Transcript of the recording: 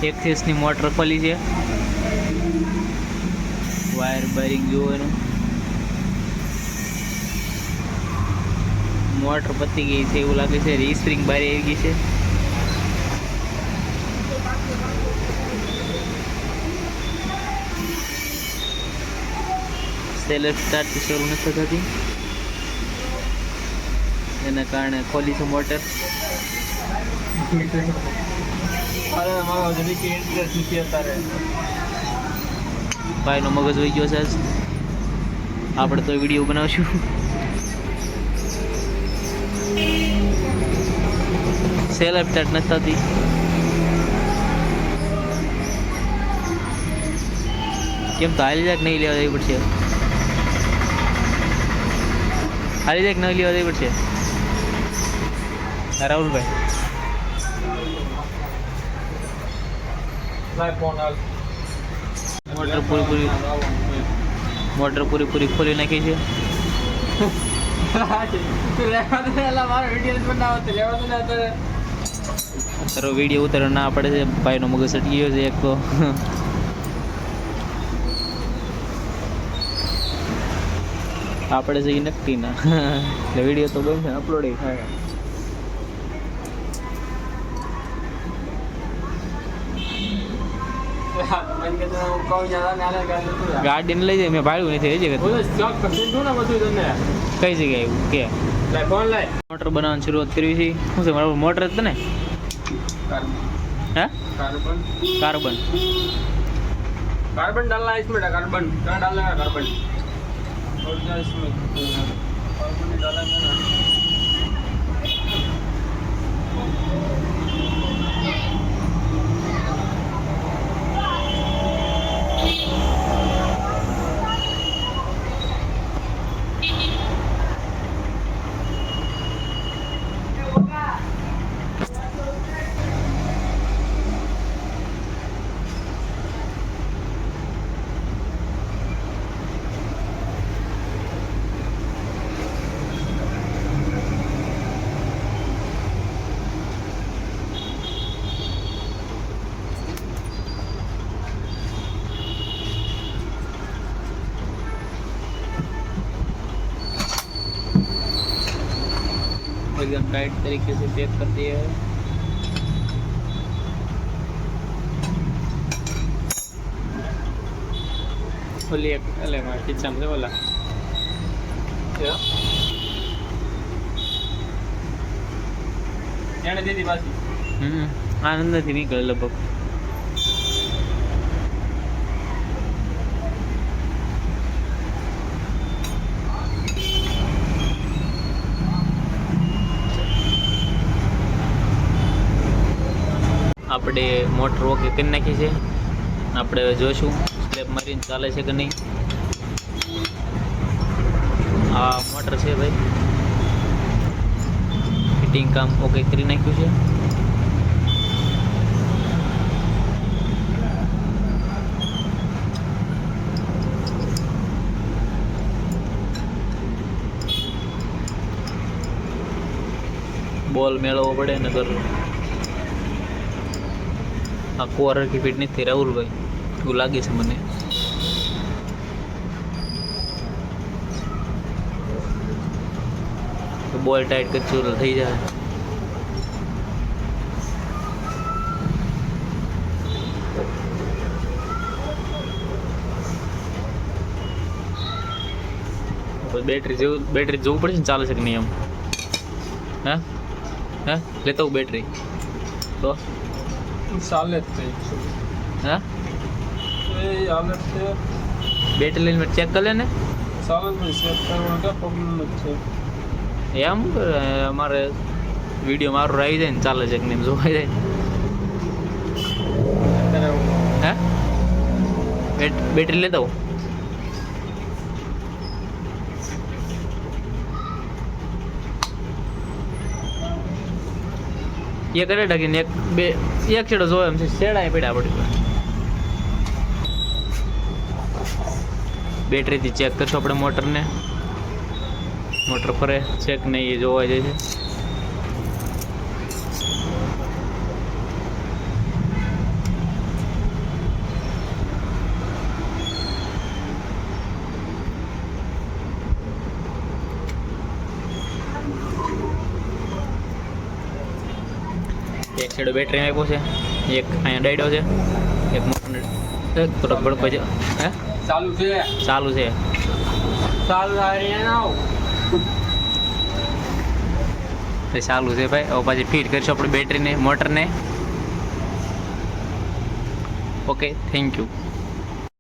एक्सिसની motor ખોલી છે, wire bearing જુઓ એનું, મોટર પતી ગઈ છે એવું લાગે છે, સ્પ્રિંગ બહાર આવી ગઈ છે. સેલ્ફ સ્ટાર્ટ શરૂ નથી થતી, એના કારણે ખોલી છે મોટર. ભાઈનો મગજ હોઈ ગયો છે આજ. આપણે તો વિડીયો બનાવશું. સેલ્ફ સ્ટાર્ટ નથી થતી. કેમ તો હાલી જાય નહીં લેવા દેવી પડશે, હાલી જાય નહીં લેવા દેવી પડશે. રાહુલભાઈ મોટર પૂરી ખોલી નાખી છે. તારો વિડીયો ઉતાર ના પડે છે, ભાઈનો મગજ સટકી ગયો છે એક તો. આપણે છે એ નક્કી ના, એટલે વિડીયો તો બનશે, અપલોડ થાય. ગાડી ને લઈ જાય, મેં ભાડું નથી કઈ જગ્યાએ એવું કે મોટર બનાવવાની શરૂઆત કરવી છે. શું છે મારું મોટર હતું ને? કાર્બન डालना है इसमें, कार्बन क्या डालना है? कार्बन और क्या इसमें कार्बन डालेंगे ना. एकदम टाइट तरीके से पैक कर दिया है. खोलिए अले मार किचन से बोला क्या यानी दीदी बासी आनंद थी निकल लगभग. આપણે મોટર ઓકે કરી નાખી છે. આપણે જોઈશું સ્લેબ મારીને ચાલે છે કે નહીં. આ મોટર છે ભાઈ, ફિટિંગ કામ ઓકે કરી નાખ્યું છે. બોલ મેળવવો પડે ને કર આ કોર की ફિટ નથી રાહુલભાઈ, એવું લાગે છે મને. બોલ ટાઈટ કરશું તો થઈ જાય. બેટરી જોવું પડશે ને ચાલે છે કે નહીં એમ. હા લેતા હું બેટરી તો सालेत थे हाँ ये हालत थे बैटरी लाइन में चेक कर लेने सालेत में सेट करने का प्रॉब्लम है. એમ અમારે વિડીયો મારું આવી જાય ને ચાલે છે કે નહીં જોવાઈ જાય. હે બેટરી લેતા હું. એ કરે ઢાકીને એક બે એક છેડો જોવે એમ છે, છેડા પડ્યા આપણી પર. બેટરીથી ચેક કરશું આપણે મોટરને, મોટર ફરે છે કે નહીં એ જોવા જાય છે. એક સાઈડ બેટરી આપ્યો છે, એક અહીંયા ડાયડો છે, એક મોટરને થોડોક ભડકો છે. હે ચાલુ છે. ચાલુ છે. ચાલુ થાય ના એ ચાલુ છે ભાઈ. હવે પાછી ફિટ કરીશું આપણે બેટરીને મોટરને. Okay, thank you.